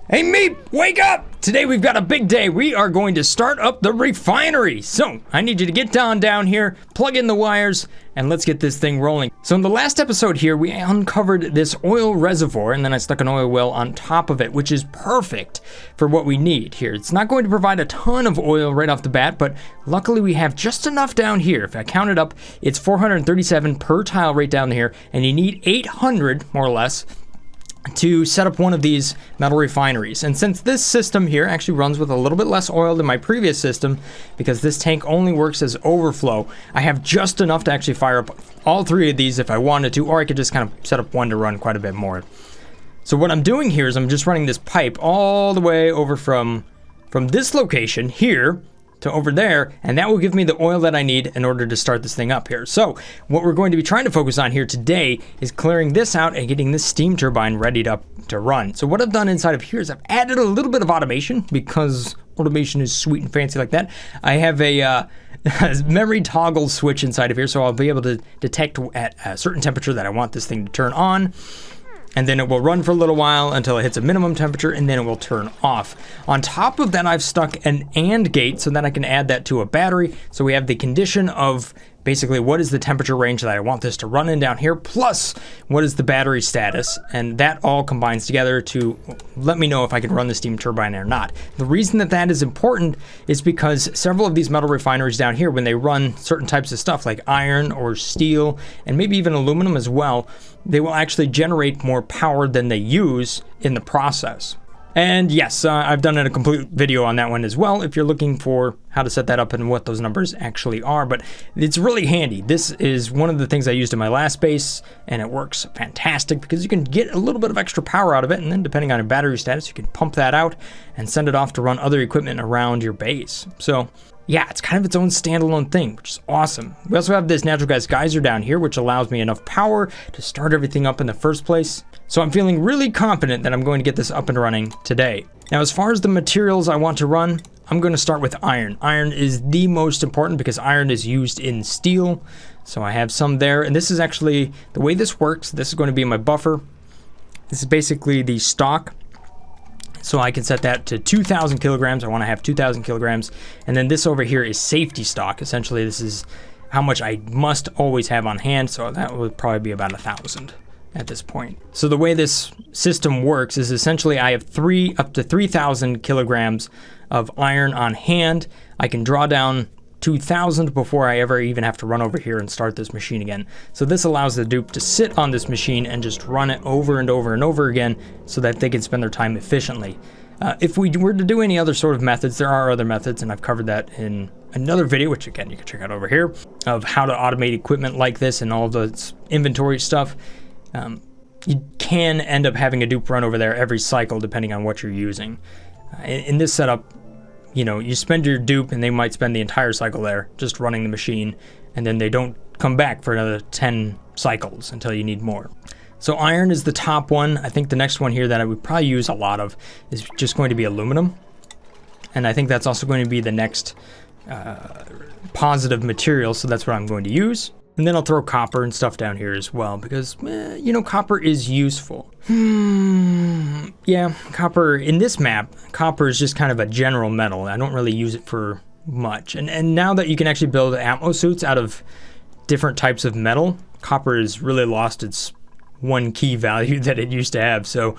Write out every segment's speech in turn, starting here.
Hey Meep, wake up! Today we've got a big day. We are going to start up the refinery. So I need you to get down here, plug in the wires, and let's get this thing rolling. So in the last episode here, we uncovered this oil reservoir, and then I stuck an oil well on top of it, which is perfect for what we need here. It's not going to provide a ton of oil right off the bat, but luckily we have just enough down here. If I count it up, it's 437 per tile right down here, and you need 800, more or less, to set up one of these metal refineries. And since this system here actually runs with a little bit less oil than my previous system, because this tank only works as overflow, I have just enough to actually fire up all three of these if I wanted to, or I could just kind of set up one to run quite a bit more. So what I'm doing here is I'm just running this pipe all the way over from this location here to over there, and that will give me the oil that I need in order to start this thing up here. So what we're going to be trying to focus on here today is clearing this out and getting this steam turbine ready to run. So what I've done inside of here is I've added a little bit of automation, because automation is sweet and fancy like that. I have a memory toggle switch inside of here, so I'll be able to detect at a certain temperature that I want this thing to turn on. And then it will run for a little while until it hits a minimum temperature, and then it will turn off. On top of that, I've stuck an AND gate so that I can add that to a battery. So we have the condition of basically what is the temperature range that I want this to run in down here, plus what is the battery status, and that all combines together to let me know if I can run the steam turbine or not. The reason that that is important is because several of these metal refineries down here, when they run certain types of stuff like iron or steel, and maybe even aluminum as well, they will actually generate more power than they use in the process. And yes, I've done a complete video on that one as well if you're looking for how to set that up and what those numbers actually are, but it's really handy. This is one of the things I used in my last base, and it works fantastic because you can get a little bit of extra power out of it, and then depending on your battery status, you can pump that out and send it off to run other equipment around your base. So yeah, it's kind of its own standalone thing, which is awesome. We also have this natural gas geyser down here, which allows me enough power to start everything up in the first place. So I'm feeling really confident that I'm going to get this up and running today. Now, as far as the materials I want to run, I'm going to start with iron. Iron is the most important because iron is used in steel. So I have some there, and this is actually, the way this works, this is going to be my buffer. This is basically the stock. So I can set that to 2,000 kilograms. I want to have 2,000 kilograms. And then this over here is safety stock. Essentially, this is how much I must always have on hand. So that would probably be about 1,000 at this point. So the way this system works is essentially I have up to 3,000 kilograms of iron on hand. I can draw down 2,000 before I ever even have to run over here and start this machine again. So this allows the dupe to sit on this machine and just run it over and over and over again so that they can spend their time efficiently. If we were to do any other sort of methods, there are other methods, and I've covered that in another video, which again you can check out over here, of how to automate equipment like this and all the inventory stuff. You can end up having a dupe run over there every cycle depending on what you're using. In this setup, you know, you spend your dupe and they might spend the entire cycle there just running the machine, and then they don't come back for another 10 cycles until you need more. So iron is the top one. I think the next one here that I would probably use a lot of is just going to be aluminum. And I think that's also going to be the next positive material, so that's what I'm going to use. And then I'll throw copper and stuff down here as well because, you know, copper is useful. Yeah, copper, in this map, copper is just kind of a general metal. I don't really use it for much. And now that you can actually build atmo suits out of different types of metal, copper has really lost its one key value that it used to have. So,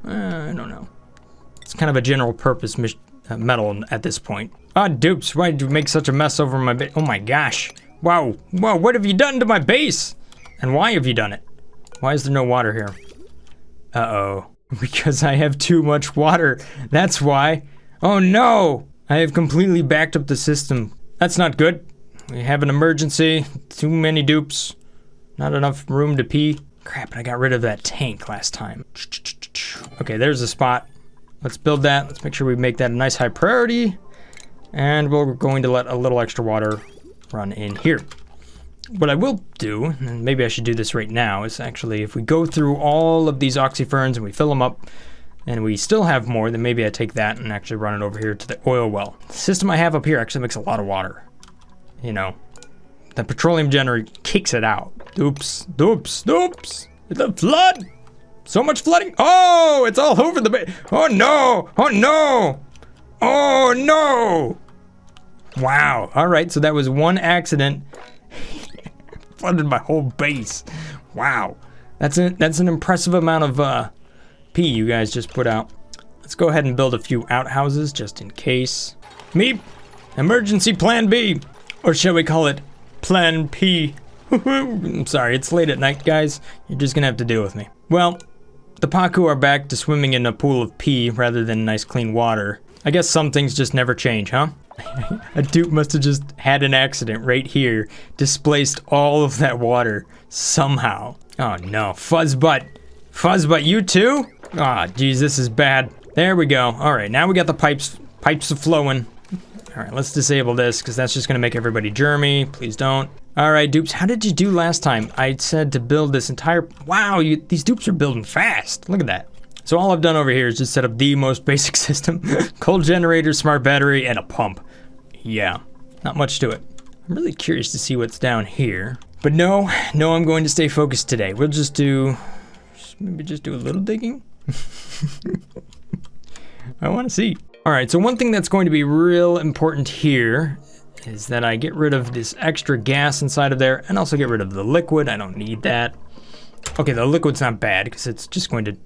I don't know. It's kind of a general purpose metal at this point. Ah, dupes, why did you make such a mess over my base? Oh my gosh. Wow, what have you done to my base? And why have you done it? Why is there no water here? Uh-oh, because I have too much water. That's why. Oh no, I have completely backed up the system. That's not good. We have an emergency, too many dupes, not enough room to pee. Crap, I got rid of that tank last time. Okay, there's a spot. Let's build that. Let's make sure we make that a nice high priority. And we're going to let a little extra water run in here. What I will do, and maybe I should do this right now, is actually if we go through all of these oxyferns and we fill them up and we still have more, then maybe I take that and actually run it over here to the oil well. The system I have up here actually makes a lot of water. You know, the petroleum generator kicks it out. Dupes, dupes, dupes. It's a flood. So much flooding. Oh, it's all over the base. Oh no, oh no, oh no. Wow, all right, so that was one accident. Flooded my whole base. Wow, that's an impressive amount of pee you guys just put out. Let's go ahead and build a few outhouses just in case. Meep, emergency plan B, or shall we call it plan P? I'm sorry, it's late at night, guys. You're just gonna have to deal with me. Well, the Paku are back to swimming in a pool of pee rather than nice clean water. I guess some things just never change, huh? A dupe must have just had an accident right here, displaced all of that water somehow. Oh no, Fuzzbutt. Fuzzbutt, you too? Ah, geez, this is bad. There we go. All right, now we got the pipes flowing. All right, let's disable this because that's just gonna make everybody germy. Please don't. All right, dupes, how did you do last time? I said to build this entire, wow, these dupes are building fast. Look at that. So all I've done over here is just set up the most basic system. Cold generator, smart battery, and a pump. Yeah, not much to it. I'm really curious to see what's down here. But no, I'm going to stay focused today. We'll just maybe just do a little digging. I want to see. All right, so one thing that's going to be real important here is that I get rid of this extra gas inside of there and also get rid of the liquid. I don't need that. Okay, the liquid's not bad because it's just going to,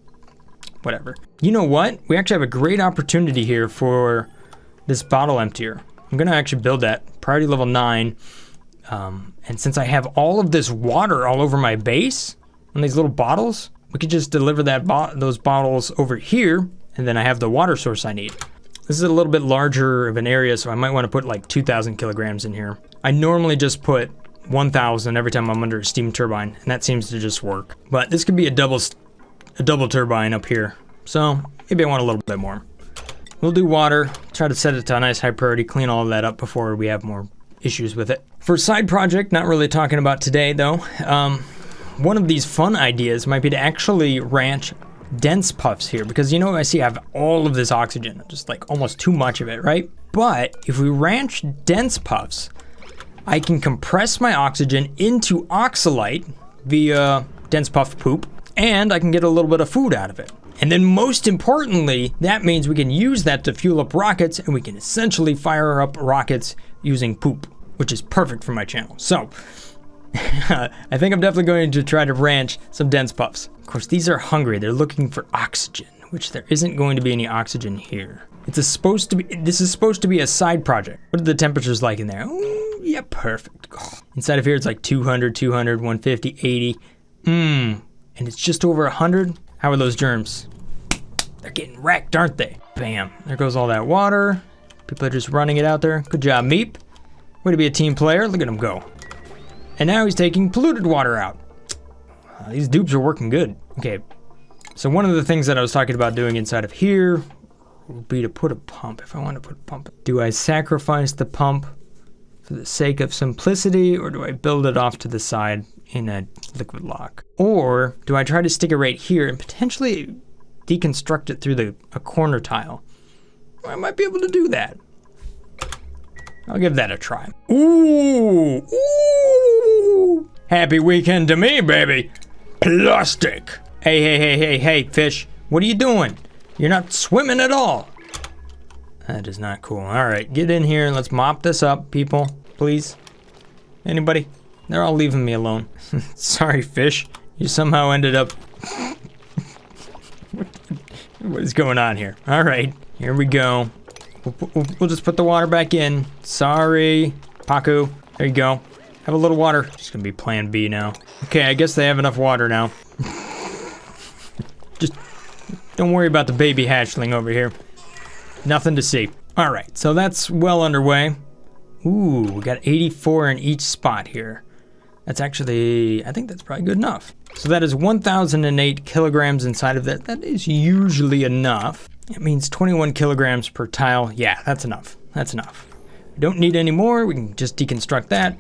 whatever. You know what? We actually have a great opportunity here for this bottle emptier. I'm gonna actually build that, priority level 9. And since I have all of this water all over my base on these little bottles, we could just deliver those bottles over here, and then I have the water source I need. This is a little bit larger of an area, so I might want to put like 2,000 kilograms in here. I normally just put 1,000 every time I'm under a steam turbine, and that seems to just work. But this could be a double turbine up here, so maybe I want a little bit more. We'll do water, try to set it to a nice high priority, clean all of that up before we have more issues with it. For side project, not really talking about today though, one of these fun ideas might be to actually ranch dense puffs here, because you know I see I have all of this oxygen, just like almost too much of it, right? But if we ranch dense puffs, I can compress my oxygen into oxalite via dense puff poop, and I can get a little bit of food out of it. And then most importantly, that means we can use that to fuel up rockets, and we can essentially fire up rockets using poop, which is perfect for my channel. So I think I'm definitely going to try to ranch some dense puffs. Of course, these are hungry. They're looking for oxygen, which there isn't going to be any oxygen here. This is supposed to be a side project. What are the temperatures like in there? Oh, yeah, perfect. Oh. Inside of here, it's like 200, 200, 150, 80. And it's just over 100. How are those germs? They're getting wrecked, aren't they? Bam, there goes all that water. People are just running it out there. Good job, Meep. Way to be a team player. Look at him go. And now he's taking polluted water out. These dupes are working good. Okay, so one of the things that I was talking about doing inside of here would be to put a pump. If I want to put a pump, do I sacrifice the pump for the sake of simplicity, or do I build it off to the side in a liquid lock? Or do I try to stick it right here and potentially deconstruct it through a corner tile? I might be able to do that. I'll give that a try. Ooh, ooh. Happy weekend to me, baby. Plastic. Hey, fish. What are you doing? You're not swimming at all. That is not cool. All right, get in here and let's mop this up, people, please. Anybody? They're all leaving me alone. Sorry, fish. You somehow ended up... What is going on here? All right, here we go. We'll just put the water back in. Sorry, Paku. There you go. Have a little water. Just gonna be plan B now. Okay, I guess they have enough water now. Just don't worry about the baby hatchling over here. Nothing to see. All right, so that's well underway. Ooh, we got 84 in each spot here. That's actually, I think that's probably good enough. So that is 1,008 kilograms inside of that. That is usually enough. It means 21 kilograms per tile. Yeah, that's enough. That's enough. We don't need any more. We can just deconstruct that,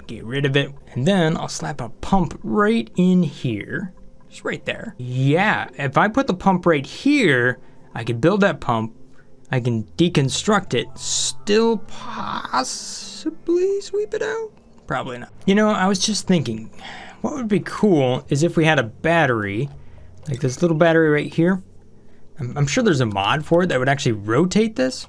get rid of it, and then I'll slap a pump right in here. Just right there. Yeah, if I put the pump right here, I could build that pump. I can deconstruct it, still possibly sweep it out? Probably not. You know, I was just thinking, what would be cool is if we had a battery Like this little battery right here. I'm sure there's a mod for it that would actually rotate this,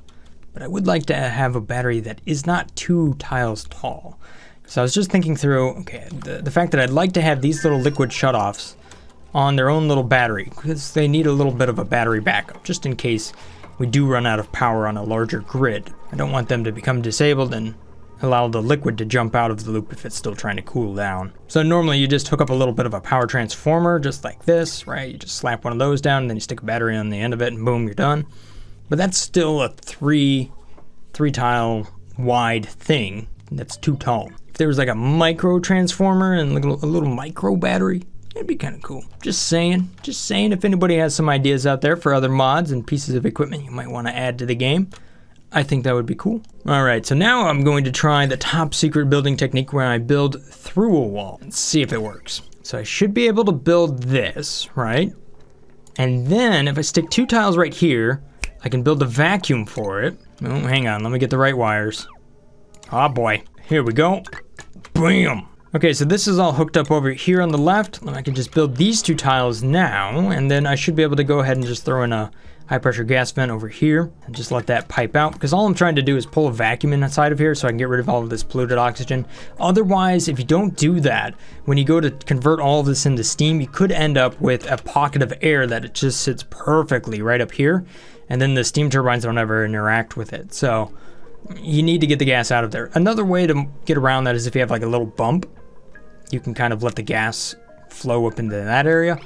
but I would like to have a battery that is not 2 tiles tall. So I was just thinking through, okay, the fact that I'd like to have these little liquid shutoffs on their own little battery, because they need a little bit of a battery backup, just in case we do run out of power on a larger grid. I don't want them to become disabled and allow the liquid to jump out of the loop if it's still trying to cool down. So normally you just hook up a little bit of a power transformer, just like this, right? You just slap one of those down, and then you stick a battery on the end of it, and boom, you're done. But that's still a three tile wide thing that's too tall. If there was like a micro transformer and like a little micro battery, it'd be kind of cool. Just saying if anybody has some ideas out there for other mods and pieces of equipment you might want to add to the game, I think that would be cool. All right, so now I'm going to try the top secret building technique where I build through a wall and see if it works. So I should be able to build this, right? And then if I stick 2 tiles right here, I can build a vacuum for it. Oh, hang on, let me get the right wires. Oh boy, here we go. Bam! Okay, so this is all hooked up over here on the left. I can just build these 2 tiles now, and then I should be able to go ahead and just throw in a high pressure gas vent over here and just let that pipe out, because all I'm trying to do is pull a vacuum inside of here so I can get rid of all of this polluted oxygen. Otherwise, if you don't do that, when you go to convert all of this into steam, you could end up with a pocket of air that it just sits perfectly right up here, and then the steam turbines don't ever interact with it. So you need to get the gas out of there. Another way to get around that is if you have like a little bump, you can kind of let the gas flow up into that area.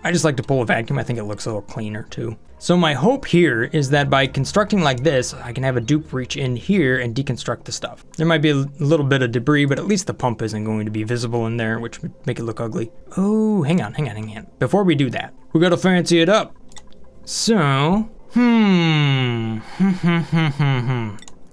I just like to pull a vacuum. I think it looks a little cleaner too. So my hope here is that by constructing like this, I can have a dupe reach in here and deconstruct the stuff. There might be a little bit of debris, but at least the pump isn't going to be visible in there, which would make it look ugly. Oh, hang on. Before we do that, we gotta fancy it up. So,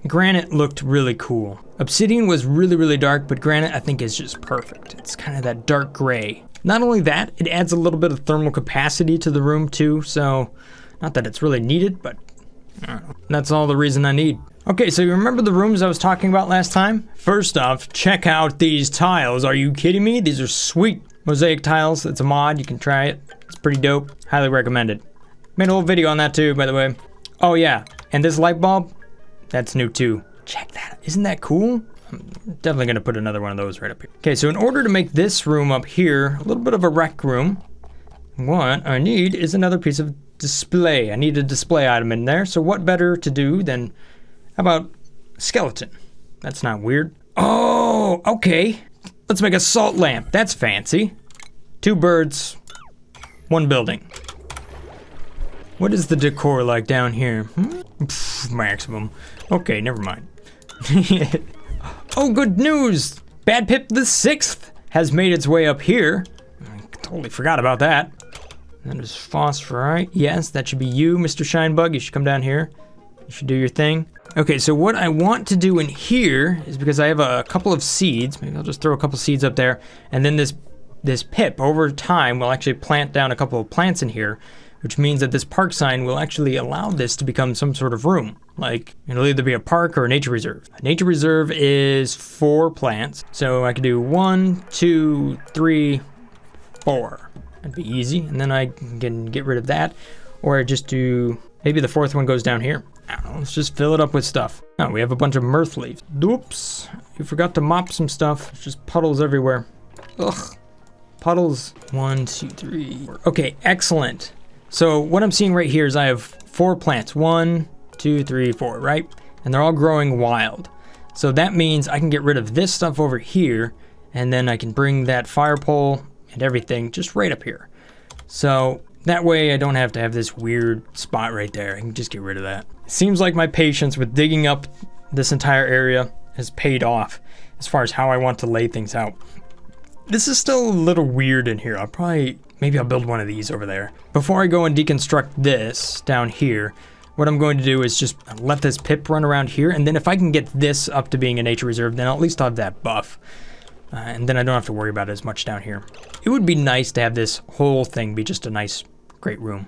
granite looked really cool. Obsidian was really, really dark, but granite I think is just perfect. It's kind of that dark gray. Not only that, it adds a little bit of thermal capacity to the room too, so not that it's really needed, but I don't know. That's all the reason I need. Okay, so you remember the rooms I was talking about last time? First off, check out these tiles. Are you kidding me? These are sweet. Mosaic tiles, it's a mod, you can try it. It's pretty dope, highly recommended. Made a whole video on that too, by the way. Oh yeah, and this light bulb, that's new too. Check that out, isn't that cool? I'm definitely gonna put another one of those right up here. Okay, so in order to make this room up here, a little bit of a rec room, what I need is another piece of display. I need a display item in there, so what better to do than, how about skeleton? That's not weird. Oh, okay. Let's make a salt lamp, that's fancy. 2 birds, 1 building. What is the decor like down here? Pff, maximum. Okay, never mind. Oh, good news! Bad Pip the 6th has made its way up here. I totally forgot about that. That is phosphorite. Yes, that should be you, Mr. Shinebug. You should come down here. You should do your thing. Okay, so what I want to do in here is, because I have a couple of seeds, maybe I'll just throw a couple seeds up there, and then this Pip, over time, will actually plant down a couple of plants in here, which means that this park sign will actually allow this to become some sort of room. Like, it'll either be a park or a nature reserve. A nature reserve is 4 plants. So I could do 1, 2, 3, 4. That'd be easy. And then I can get rid of that. Or I just do, maybe the 4th one goes down here. I don't know, let's just fill it up with stuff. Oh, we have a bunch of mirth leaves. Oops, you forgot to mop some stuff. It's just puddles everywhere. Ugh, puddles. 1, 2, 3, 4. Okay, excellent. So what I'm seeing right here is I have 4 plants. 1, 2, 3, 4, right? And they're all growing wild. So that means I can get rid of this stuff over here, and then I can bring that fire pole and everything just right up here. So that way I don't have to have this weird spot right there. I can just get rid of that. It seems like my patience with digging up this entire area has paid off as far as how I want to lay things out. This is still a little weird in here. Maybe I'll build one of these over there. Before I go and deconstruct this down here, what I'm going to do is just let this Pip run around here, and then if I can get this up to being a nature reserve, then at least I'll have that buff. And then I don't have to worry about it as much down here. It would be nice to have this whole thing be just a nice, great room.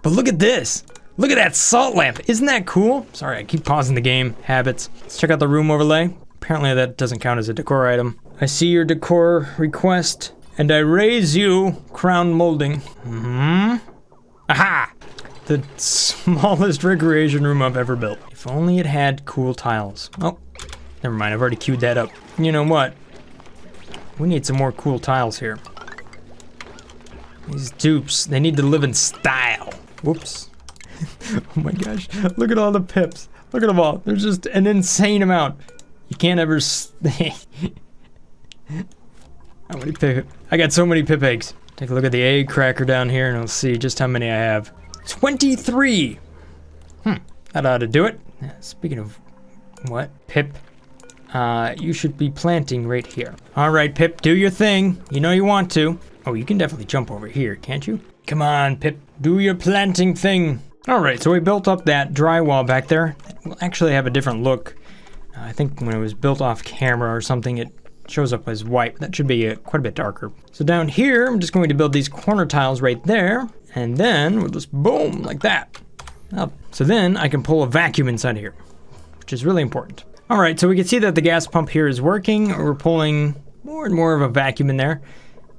But look at this! Look at that salt lamp! Isn't that cool? Sorry, I keep pausing the game. Habits. Let's check out the room overlay. Apparently that doesn't count as a decor item. I see your decor request. and I raise you, crown molding. Aha! The smallest recreation room I've ever built. If only it had cool tiles. Oh, never mind, I've already queued that up. You know what? We need some more cool tiles here. These dupes, they need to live in style. Whoops. Oh my gosh, look at all the pips. Look at them all. There's just an insane amount. You can't ever How many pip? I got so many pip eggs. Take a look at the egg cracker down here and we'll see just how many I have. 23! That ought to do it. Speaking of what? Pip. You should be planting right here. Alright, Pip, do your thing. You know you want to. Oh, you can definitely jump over here, can't you? Come on, Pip, do your planting thing. Alright, so we built up that drywall back there. It will actually have a different look. I think when it was built off camera or something, it shows up as white, but that should be quite a bit darker. So down here, I'm just going to build these corner tiles right there, and then we'll just boom, like that. Up. So then I can pull a vacuum inside here, which is really important. All right, so we can see that the gas pump here is working. We're pulling more and more of a vacuum in there.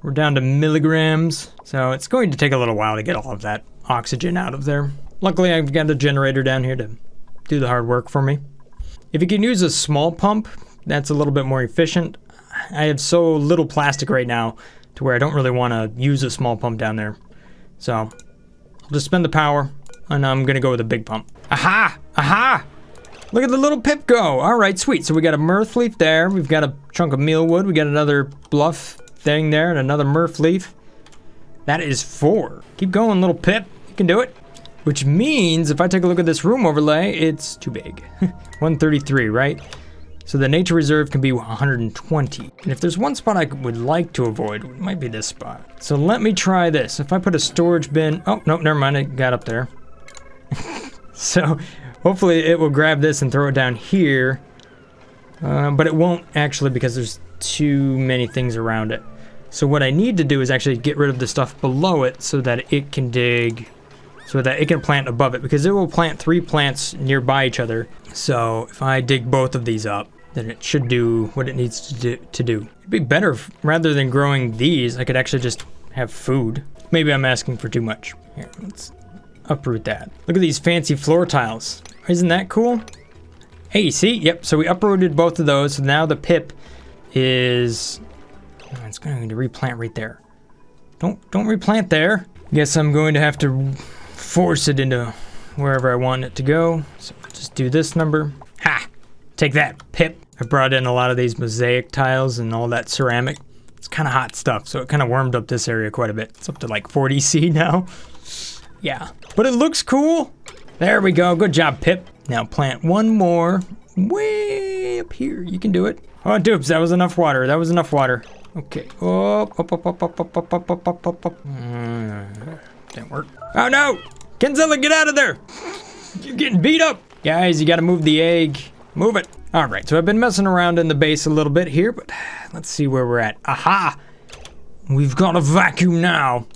We're down to milligrams, so it's going to take a little while to get all of that oxygen out of there. Luckily, I've got a generator down here to do the hard work for me. If you can use a small pump, that's a little bit more efficient. I have so little plastic right now to where I don't really want to use a small pump down there. So I'll just spend the power and I'm going to go with a big pump. Aha! Aha! Look at the little pip go. All right, sweet. So we got a mirth leaf there. We've got a chunk of mealwood. We got another bluff thing there and another mirth leaf. That is 4. Keep going, little pip. You can do it. Which means if I take a look at this room overlay, it's too big. 133, right? So the nature reserve can be 120. And if there's one spot I would like to avoid, it might be this spot. So let me try this. If I put a storage bin, oh, nope, never mind, it got up there. So hopefully it will grab this and throw it down here. But it won't actually because there's too many things around it. So what I need to do is actually get rid of the stuff below it so that it can dig, so that it can plant above it, because it will plant 3 plants nearby each other. So if I dig both of these up, then it should do what it needs to do. It'd be better rather than growing these, I could actually just have food. Maybe I'm asking for too much. Here, let's uproot that. Look at these fancy floor tiles. Isn't that cool? Hey, see? Yep, so we uprooted both of those. So now the pip is, oh, it's going to replant right there. Don't replant there. Guess I'm going to have to force it into wherever I want it to go. So just do this number. Ha! Take that, pip. I brought in a lot of these mosaic tiles and all that ceramic. It's kind of hot stuff, so it kind of warmed up this area quite a bit. It's up to like 40 C now. Yeah, but it looks cool. There we go, good job, Pip. Now plant one more way up here. You can do it. Oh, dupes, that was enough water. That was enough water. Okay, up. Didn't work. Oh no! Kenzilla, get out of there! You're getting beat up! Guys, you gotta move the egg. Move it. Alright, so I've been messing around in the base a little bit here, but let's see where we're at. Aha! We've got a vacuum now.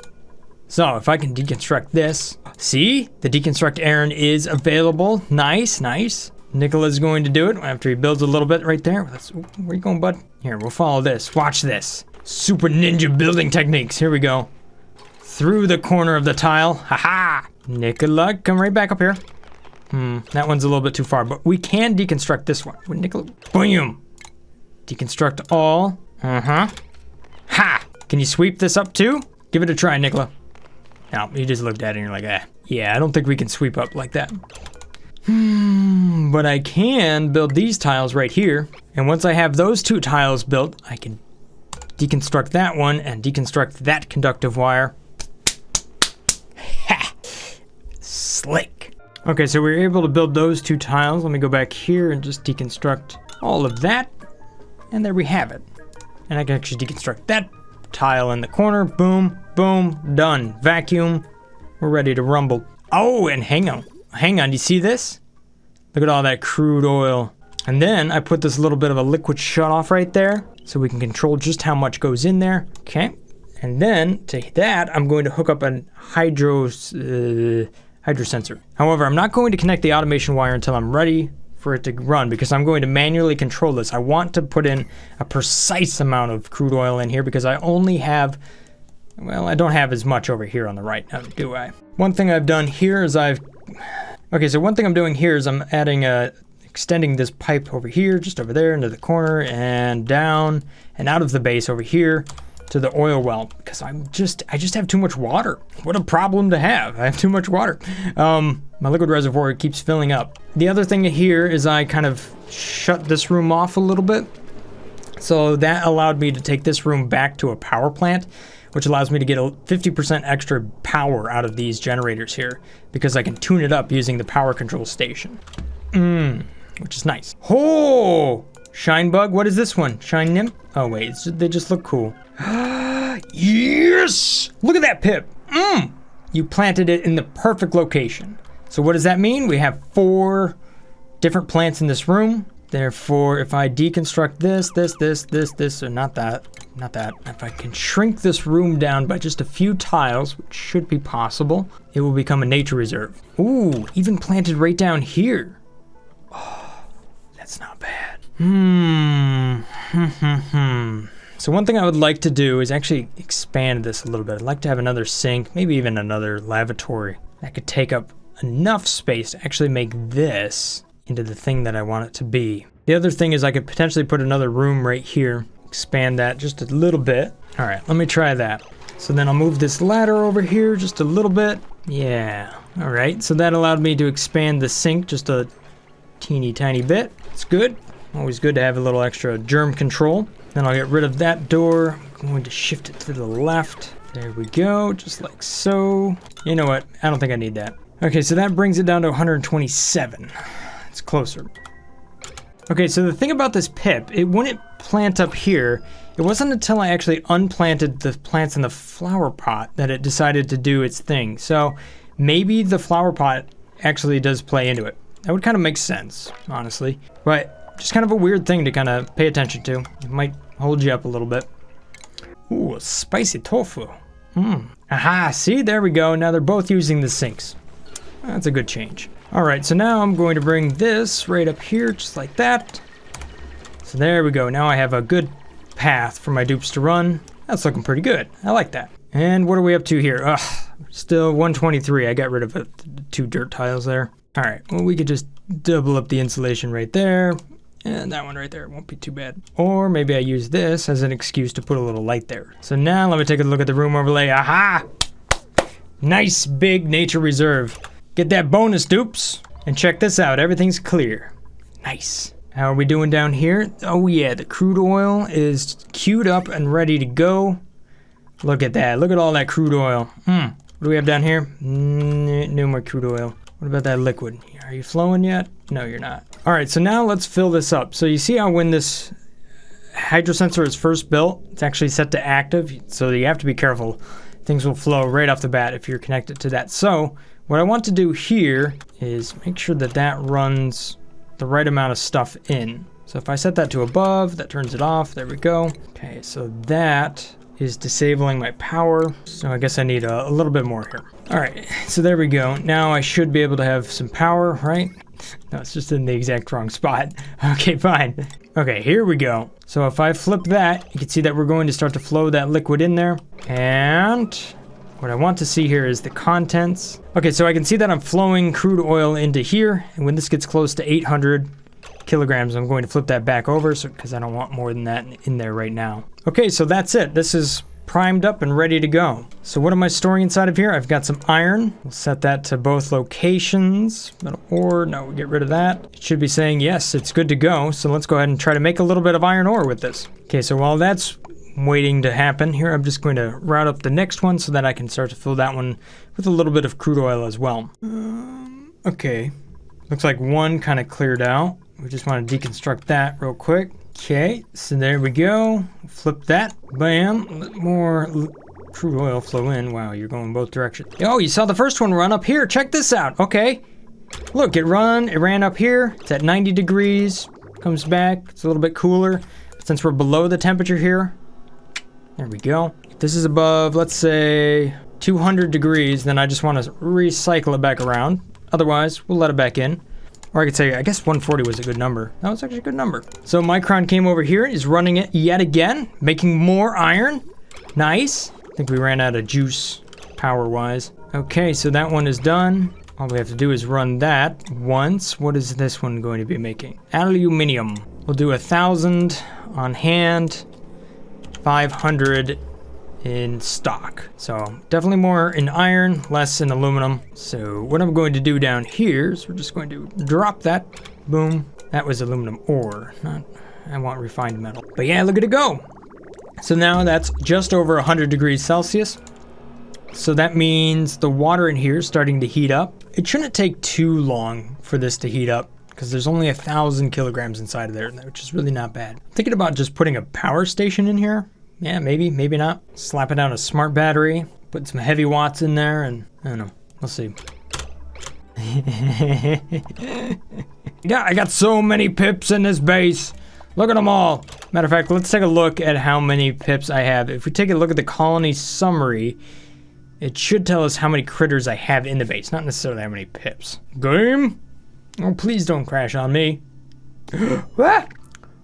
So, if I can deconstruct this. See? The deconstruct errand is available. Nice, nice. Nicola's going to do it after he builds a little bit right there. Where you going, bud? Here, we'll follow this. Watch this. Super ninja building techniques. Here we go. Through the corner of the tile. Haha! Nicola, come right back up here. That one's a little bit too far, but we can deconstruct this one. Nicola, boom! Deconstruct all. Ha! Can you sweep this up too? Give it a try, Nicola. No, you just looked at it and you're like, eh. Yeah, I don't think we can sweep up like that. But I can build these tiles right here. And once I have those 2 tiles built, I can deconstruct that one and deconstruct that conductive wire. Ha! Slick. Okay, so we were able to build those 2 tiles. Let me go back here and just deconstruct all of that. And there we have it. And I can actually deconstruct that tile in the corner. Boom, boom, done. Vacuum. We're ready to rumble. Oh, and hang on. Hang on, do you see this? Look at all that crude oil. And then I put this little bit of a liquid shutoff right there so we can control just how much goes in there. Okay. And then to that, I'm going to hook up a hydro sensor. However, I'm not going to connect the automation wire until I'm ready for it to run because I'm going to manually control this. I want to put in a precise amount of crude oil in here because I only have, well, I don't have as much over here on the right now, do I? One thing I've done here is okay, so one thing I'm doing here is I'm adding extending this pipe over here, just over there into the corner and down and out of the base over here to the oil well because I just have too much water. What a problem to have. I have too much water. My liquid reservoir keeps filling up. The other thing here is I kind of shut this room off a little bit. So that allowed me to take this room back to a power plant, which allows me to get a 50% extra power out of these generators here because I can tune it up using the power control station. Which is nice. Oh, Shine Bug. What is this one? Shine Nymph? Oh wait, they just look cool. Yes! Look at that pip. You planted it in the perfect location. So what does that mean? We have 4 different plants in this room. Therefore, if I deconstruct this, or not that. If I can shrink this room down by just a few tiles, which should be possible, it will become a nature reserve. Ooh, even planted right down here. Oh, that's not bad. So one thing I would like to do is actually expand this a little bit. I'd like to have another sink, maybe even another lavatory that could take up enough space to actually make this into the thing that I want it to be. The other thing is I could potentially put another room right here, expand that just a little bit. All right, let me try that. So then I'll move this ladder over here just a little bit. Yeah, all right. So that allowed me to expand the sink just a teeny tiny bit. It's good. Always good to have a little extra germ control. Then I'll get rid of that door. I'm going to shift it to the left. There we go, just like so. You know what? I don't think I need that. Okay, so that brings it down to 127. It's closer. Okay, so the thing about this pip, it wouldn't plant up here. It wasn't until I actually unplanted the plants in the flower pot that it decided to do its thing. So maybe the flower pot actually does play into it. That would kind of make sense, honestly. But just kind of a weird thing to kind of pay attention to. It might hold you up a little bit. Ooh, spicy tofu. Aha, see, there we go. Now they're both using the sinks. That's a good change. All right, so now I'm going to bring this right up here, just like that. So there we go. Now I have a good path for my dupes to run. That's looking pretty good. I like that. And what are we up to here? Ugh, still 123. I got rid of 2 dirt tiles there. All right, well, we could just double up the insulation right there. And that one right there won't be too bad. Or maybe I use this as an excuse to put a little light there. So now let me take a look at the room overlay. Aha! Nice big nature reserve. Get that bonus, dupes. And check this out, everything's clear. Nice. How are we doing down here? Oh yeah, the crude oil is queued up and ready to go. Look at that, look at all that crude oil. What do we have down here? No more crude oil. What about that liquid? Are you flowing yet? No, you're not. All right, so now let's fill this up. So you see how when this hydrosensor is first built, it's actually set to active. So you have to be careful. Things will flow right off the bat if you're connected to that. So what I want to do here is make sure that that runs the right amount of stuff in. So if I set that to above, that turns it off. There we go. Okay, so that is disabling my power. So I guess I need a little bit more here. All right, so there we go. Now I should be able to have some power, right? No, it's just in the exact wrong spot. Okay, fine. Okay, here we go. So if I flip that, you can see that we're going to start to flow that liquid in there. And what I want to see here is the contents. Okay, so I can see that I'm flowing crude oil into here. And when this gets close to 800 kilograms, I'm going to flip that back over because I don't want more than that in there right now. Okay, so that's it. This is primed up and ready to go. So what am I storing inside of here? I've got some iron. We'll set that to both locations. Metal ore, no, we'll get rid of that. It should be saying, yes, it's good to go. So let's go ahead and try to make a little bit of iron ore with this. Okay, so while that's waiting to happen here, I'm just going to route up the next one so that I can start to fill that one with a little bit of crude oil as well. Okay, looks like one kind of cleared out. We just want to deconstruct that real quick. Okay, so there we go. Flip that. Bam. Let more crude oil flow in. Wow, you're going both directions. Oh, you saw the first one run up here. Check this out. Okay. Look, it ran up here. It's at 90 degrees. Comes back. It's a little bit cooler. But since we're below the temperature here, there we go. If this is above, let's say, 200 degrees, then I just want to recycle it back around. Otherwise, we'll let it back in. Or I could say, I guess 140 was a good number. That was actually a good number. So Micron came over here, is running it yet again, making more iron. Nice. I think we ran out of juice power-wise. Okay, so that one is done. All we have to do is run that once. What is this one going to be making? Aluminium. We'll do 1,000 on hand, 500 in stock. So definitely more in iron, less in aluminum. So what I'm going to do down here is we're just going to drop that. Boom. That was aluminum ore. I want refined metal. But yeah, look at it go. So now that's just over 100 degrees Celsius. So that means the water in here is starting to heat up. It shouldn't take too long for this to heat up because there's only 1,000 kilograms inside of there, which is really not bad. I'm thinking about just putting a power station in here. Yeah, maybe not. Slap it down a smart battery, put some heavy watts in there, and I don't know. We'll see. Yeah, I got so many pips in this base. Look at them all. Matter of fact, let's take a look at how many pips I have. If we take a look at the colony summary, it should tell us how many critters I have in the base, not necessarily how many pips. Game? Oh, please don't crash on me. Ah!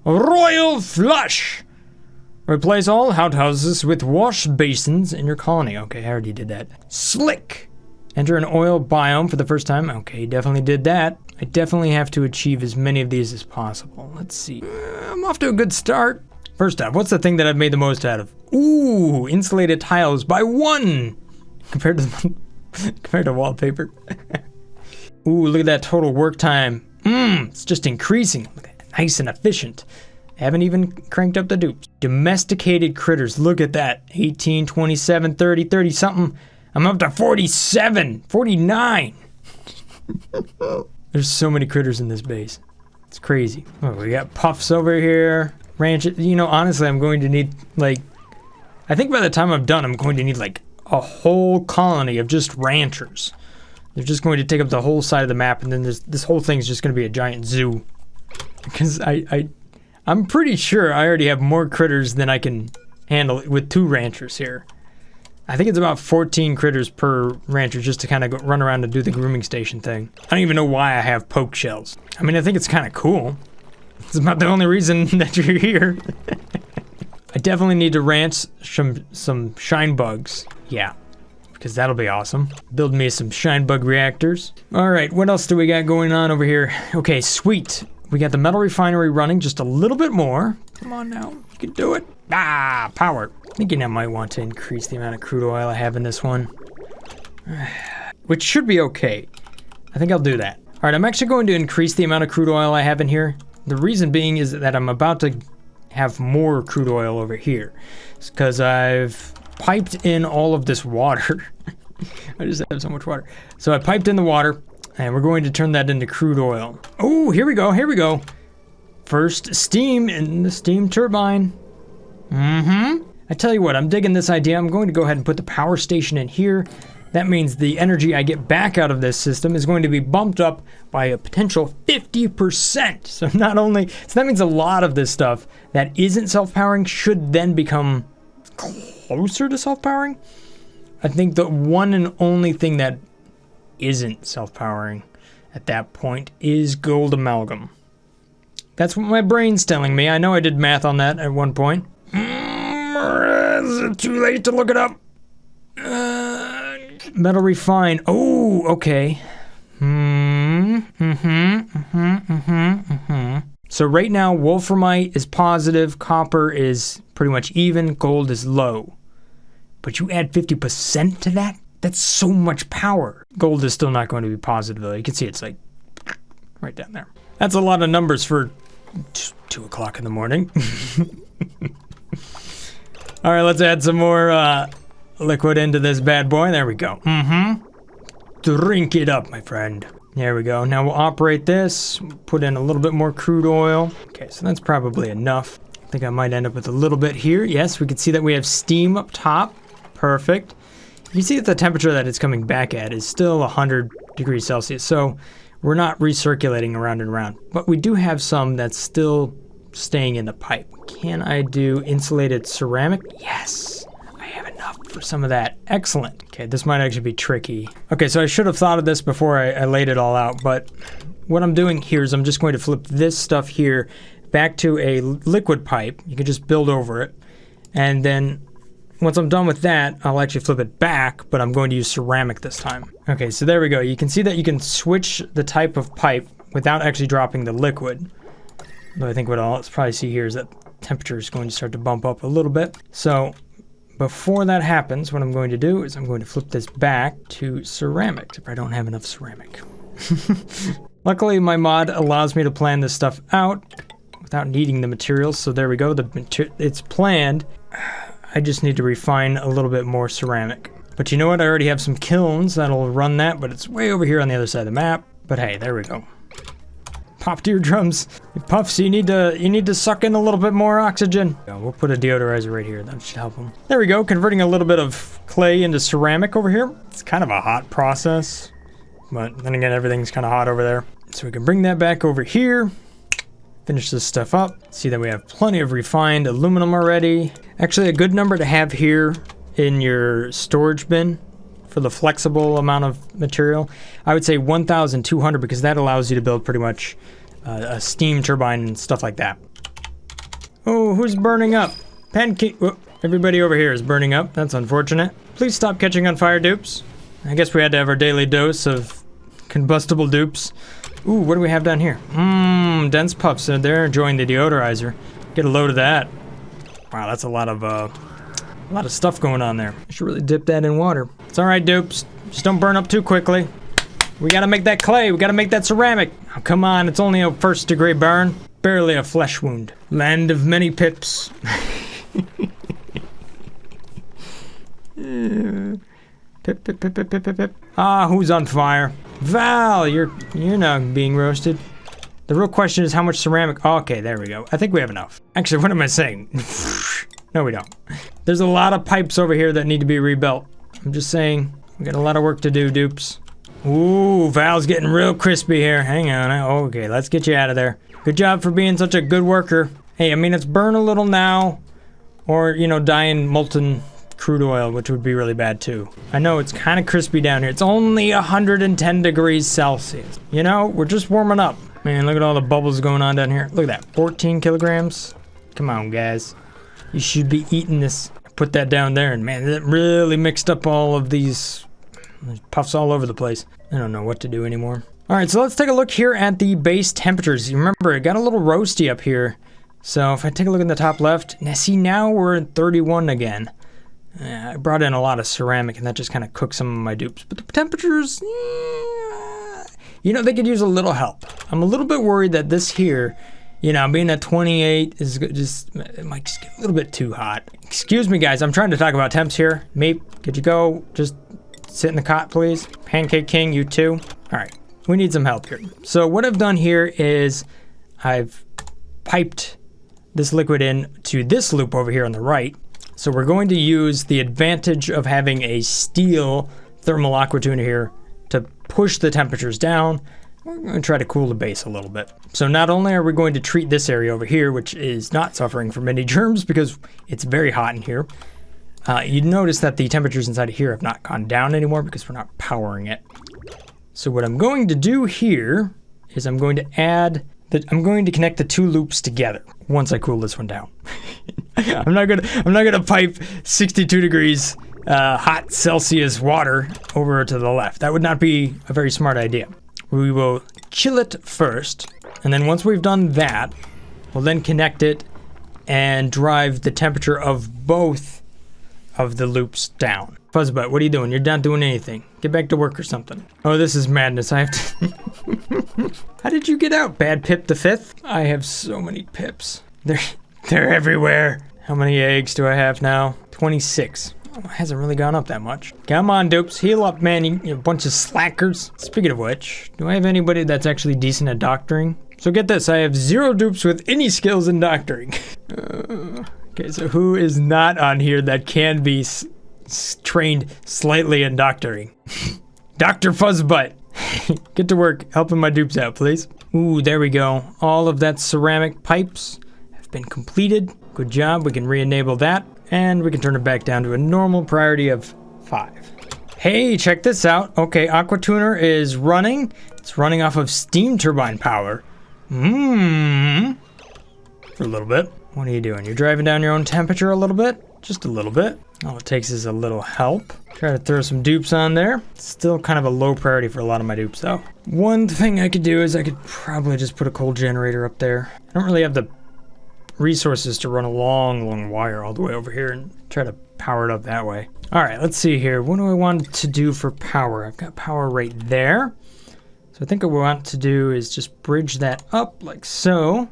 Royal flush! Replace all outhouses with wash basins in your colony. Okay, I already did that. Slick. Enter an oil biome for the first time. Okay, definitely did that. I definitely have to achieve as many of these as possible. Let's see. I'm off to a good start. First off, what's the thing that I've made the most out of? Ooh, insulated tiles by 1 compared to wallpaper. Ooh, look at that total work time. It's just increasing. Look at that. Nice and efficient. Haven't even cranked up the dupes. Domesticated critters. Look at that. 18, 27, 30, 30 something. I'm up to 47, 49. There's so many critters in this base. It's crazy. Oh, we got puffs over here. Ranches. You know, honestly, I'm going to need, like, I think by the time I'm done, I'm going to need, like, a whole colony of just ranchers. They're just going to take up the whole side of the map, and then this whole thing's just going to be a giant zoo. Because I'm pretty sure I already have more critters than I can handle with 2 ranchers here. I think it's about 14 critters per rancher just to kind of run around and do the grooming station thing. I don't even know why I have poke shells. I mean, I think it's kind of cool. It's about the only reason that you're here. I definitely need to ranch some shine bugs. Yeah, because that'll be awesome. Build me some shine bug reactors. All right, what else do we got going on over here? Okay, sweet. We got the metal refinery running just a little bit more. Come on now, you can do it. Ah, power. Thinking I might want to increase the amount of crude oil I have in this one. Which should be okay. I think I'll do that. All right, I'm actually going to increase the amount of crude oil I have in here. The reason being is that I'm about to have more crude oil over here. It's because I've piped in all of this water. I just have so much water. So I piped in the water, and we're going to turn that into crude oil. Oh, here we go, here we go. First steam in the steam turbine. I tell you what, I'm digging this idea. I'm going to go ahead and put the power station in here. That means the energy I get back out of this system is going to be bumped up by a potential 50%. So that means a lot of this stuff that isn't self-powering should then become closer to self-powering. I think the one and only thing that isn't self-powering at that point is gold amalgam. That's what my brain's telling me. I know I did math on that at one point. Is it too late to look it up? Metal refine. Oh, okay. So right now, wolframite is positive, copper is pretty much even, gold is low. But you add 50% to that? That's so much power. Gold is still not going to be positive though. You can see it's like right down there. That's a lot of numbers for 2 o'clock in the morning. All right, let's add some more liquid into this bad boy. There we go. Drink it up, my friend. There we go. Now we'll operate this, put in a little bit more crude oil. Okay, so that's probably enough. I think I might end up with a little bit here. Yes, we can see that we have steam up top. Perfect. You see that the temperature that it's coming back at is still 100 degrees Celsius, so we're not recirculating around and around. But we do have some that's still staying in the pipe. Can I do insulated ceramic? Yes, I have enough for some of that. Excellent. Okay, this might actually be tricky. Okay, so I should have thought of this before I laid it all out, but what I'm doing here is I'm just going to flip this stuff here back to a liquid pipe. You can just build over it. And then once I'm done with that, I'll actually flip it back, but I'm going to use ceramic this time. Okay, so there we go. You can see that you can switch the type of pipe without actually dropping the liquid. But I think what I'll probably see here is that temperature is going to start to bump up a little bit. So before that happens, what I'm going to do is I'm going to flip this back to ceramic, if I don't have enough ceramic. Luckily, my mod allows me to plan this stuff out without needing the materials. So there we go. It's planned. I just need to refine a little bit more ceramic. But you know what? I already have some kilns that'll run that, but it's way over here on the other side of the map. But hey, there we go. Pop eardrums. Puffs, you need to suck in a little bit more oxygen. Yeah, we'll put a deodorizer right here. That should help them. There we go. Converting a little bit of clay into ceramic over here. It's kind of a hot process, but then again, everything's kind of hot over there. So we can bring that back over here. Finish this stuff up. See that we have plenty of refined aluminum already. Actually, a good number to have here in your storage bin for the flexible amount of material, I would say 1,200, because that allows you to build pretty much a steam turbine and stuff like that. Oh, who's burning up? Pancake. Whoop. Everybody over here is burning up. That's unfortunate. Please stop catching on fire, dupes. I guess we had to have our daily dose of combustible dupes. Ooh, what do we have down here? Dense puffs. So they're enjoying the deodorizer. Get a load of that. Wow, that's a lot of stuff going on there. I should really dip that in water. It's all right, dupes. Just don't burn up too quickly. We gotta make that clay. We gotta make that ceramic. Oh, come on, it's only a first-degree burn. Barely a flesh wound. Land of many pips. Pip, pip, pip, pip, pip, pip, pip. Ah, who's on fire? Val, you're not being roasted. The real question is how much ceramic. Oh, okay, there we go. I think we have enough. Actually, what am I saying? No, we don't. There's a lot of pipes over here that need to be rebuilt. I'm just saying, we got a lot of work to do, dupes. Ooh, Val's getting real crispy here. Hang on. Okay, let's get you out of there. Good job for being such a good worker. Hey, I mean, it's burn a little now, or, you know, die in molten crude oil, which would be really bad too. I know it's kind of crispy down here. It's only 110 degrees Celsius. You know, we're just warming up. Man, look at all the bubbles going on down here. Look at that, 14 kilograms. Come on, guys. You should be eating this. Put that down there, and man, that really mixed up all of these. There's puffs all over the place. I don't know what to do anymore. All right, so let's take a look here at the base temperatures. You remember, it got a little roasty up here. So if I take a look in the top left, now we're at 31 again. I brought in a lot of ceramic, and that just kind of cooked some of my dupes. But the temperatures, you know, they could use a little help. I'm a little bit worried that this here, you know, being at 28 is just, it might just get a little bit too hot. Excuse me, guys. I'm trying to talk about temps here. Meep, could you go just sit in the cot, please? Pancake King, you too. All right, we need some help here. So what I've done here is I've piped this liquid in to this loop over here on the right. So we're going to use the advantage of having a steel thermal aqua tuner here to push the temperatures down. We're going to try to cool the base a little bit. So not only are we going to treat this area over here, which is not suffering from any germs because it's very hot in here, you notice that the temperatures inside of here have not gone down anymore because we're not powering it. So what I'm going to do here is I'm going to connect the two loops together once I cool this one down. I'm not gonna pipe 62 degrees hot Celsius water over to the left. That would not be a very smart idea. We will chill it first, and then once we've done that, we'll then connect it and drive the temperature of both of the loops down. Fuzzbutt, what are you doing? You're not doing anything. Get back to work or something. Oh, this is madness. I have to... How did you get out? Bad Pip the Fifth? I have so many pips. They're everywhere. How many eggs do I have now? 26. Oh, it hasn't really gone up that much. Come on, dupes. Heal up, man. You bunch of slackers. Speaking of which, do I have anybody that's actually decent at doctoring? So get this. I have 0 dupes with any skills in doctoring. Okay, so who is not on here that can be trained slightly in doctoring? Dr. Fuzzbutt. Get to work helping my dupes out, please. Ooh, there we go. All of that ceramic pipes have been completed. Good job. We can re-enable that, and we can turn it back down to a normal priority of 5. Hey, check this out. Okay, Aqua Tuner is running. It's running off of steam turbine power. For a little bit. What are you doing? You're driving down your own temperature a little bit? Just a little bit. All it takes is a little help. Try to throw some dupes on there. Still kind of a low priority for a lot of my dupes though. One thing I could do is I could probably just put a coal generator up there. I don't really have the resources to run a long wire all the way over here and try to power it up that way. All right, let's see here. What do I want to do for power? I've got power right there. So I think what we want to do is just bridge that up like so.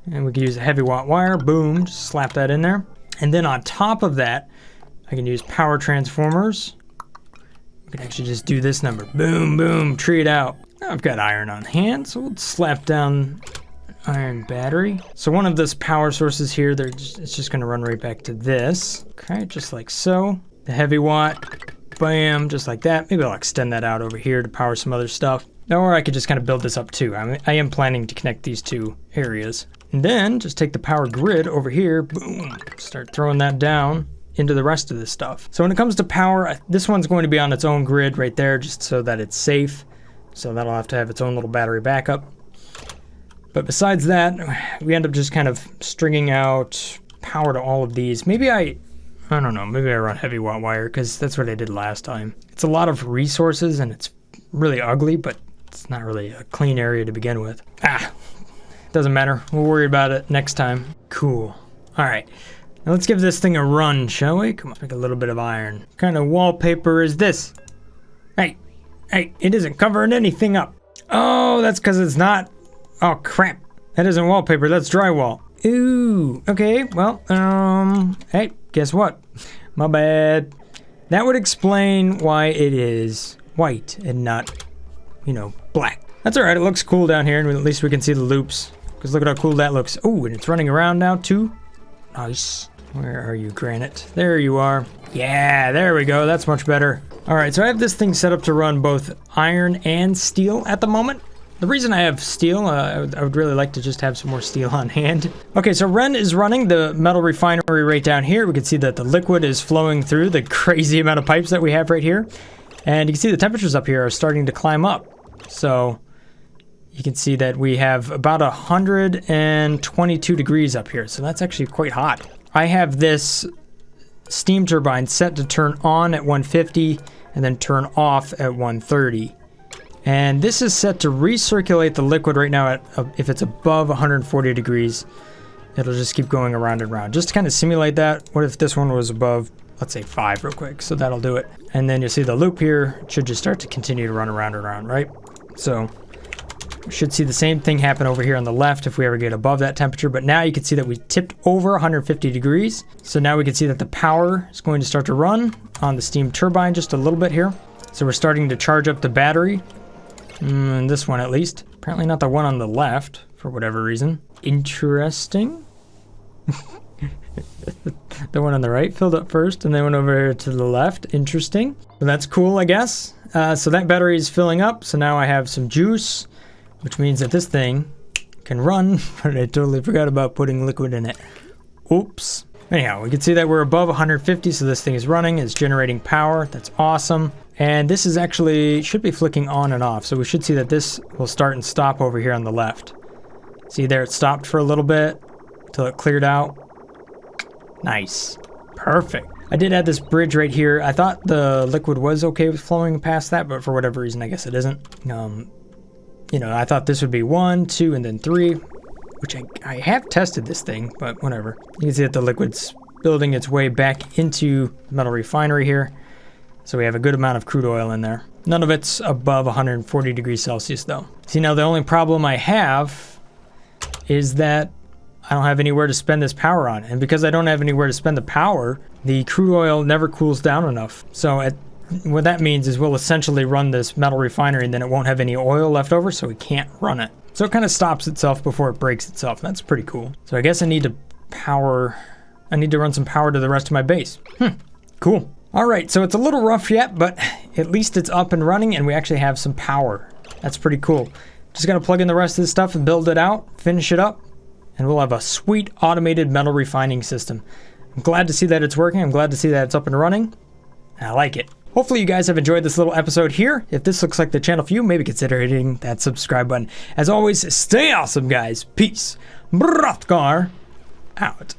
And we can use a heavy watt wire. Boom, just slap that in there. And then on top of that, I can use power transformers. We can actually just do this number. Boom, boom, tree it out. Now I've got iron on hand, so we'll slap down an iron battery. So one of this power sources here, it's just gonna run right back to this. Okay, just like so. The heavy watt, bam, just like that. Maybe I'll extend that out over here to power some other stuff. Or I could just kind of build this up too. I am planning to connect these two areas. And then just take the power grid over here, boom, start throwing that down into the rest of this stuff. So when it comes to power, this one's going to be on its own grid right there just so that it's safe. So that'll have to have its own little battery backup. But besides that, we end up just kind of stringing out power to all of these. Maybe I don't know, maybe I run heavy watt wire because that's what I did last time. It's a lot of resources and it's really ugly, but it's not really a clean area to begin with. Doesn't matter. We'll worry about it next time. Cool. All right. Now let's give this thing a run, shall we? Come on, make a little bit of iron. What kind of wallpaper is this? Hey, it isn't covering anything up. Oh, that's because it's not. Oh, crap. That isn't wallpaper. That's drywall. Ooh. Okay, well, hey, guess what? My bad. That would explain why it is white and not, black. That's all right. It looks cool down here, and at least we can see the loops. Because look at how cool that looks. Oh, and it's running around now, too. Nice. Where are you, Granite? There you are. Yeah, there we go. That's much better. All right, so I have this thing set up to run both iron and steel at the moment. The reason I have steel, I would really like to just have some more steel on hand. Okay, so Ren is running the metal refinery right down here. We can see that the liquid is flowing through the crazy amount of pipes that we have right here. And you can see the temperatures up here are starting to climb up. So you can see that we have about 122 degrees up here. So that's actually quite hot. I have this steam turbine set to turn on at 150 and then turn off at 130. And this is set to recirculate the liquid right now at, if it's above 140 degrees, it'll just keep going around and around. Just to kind of simulate that, what if this one was above, let's say 5 real quick, so that'll do it. And then you'll see the loop here should just start to continue to run around and around, right? So we should see the same thing happen over here on the left if we ever get above that temperature, but now you can see that we tipped over 150 degrees. So now we can see that the power is going to start to run on the steam turbine just a little bit here. So we're starting to charge up the battery. This one at least. Apparently not the one on the left for whatever reason. Interesting. The one on the right filled up first and then went over to the left. Interesting. So that's cool, I guess. So that battery is filling up. So now I have some juice, which means that this thing can run, but I totally forgot about putting liquid in it. Oops. Anyhow, we can see that we're above 150, so this thing is running, it's generating power. That's awesome. And this is actually, should be flicking on and off, so we should see that this will start and stop over here on the left. See there, it stopped for a little bit until it cleared out. Nice. Perfect. I did add this bridge right here. I thought the liquid was okay with flowing past that, but for whatever reason, I guess it isn't. I thought this would be 1, 2, and then 3, which I have tested this thing, but whatever. You can see that the liquid's building its way back into the metal refinery here. So we have a good amount of crude oil in there. None of it's above 140 degrees Celsius though. See, now the only problem I have is that I don't have anywhere to spend this power on. And because I don't have anywhere to spend the power, the crude oil never cools down enough. So what that means is we'll essentially run this metal refinery and then it won't have any oil left over, so we can't run it. So it kind of stops itself before it breaks itself. That's pretty cool. So I guess I need to run some power to the rest of my base. Cool. All right, so it's a little rough yet, but at least it's up and running and we actually have some power. That's pretty cool. Just gonna plug in the rest of this stuff and build it out, finish it up, and we'll have a sweet automated metal refining system. I'm glad to see that it's working. I'm glad to see that it's up and running. I like it. Hopefully you guys have enjoyed this little episode here. If this looks like the channel for you, maybe consider hitting that subscribe button. As always, stay awesome, guys. Peace. Brothgar out.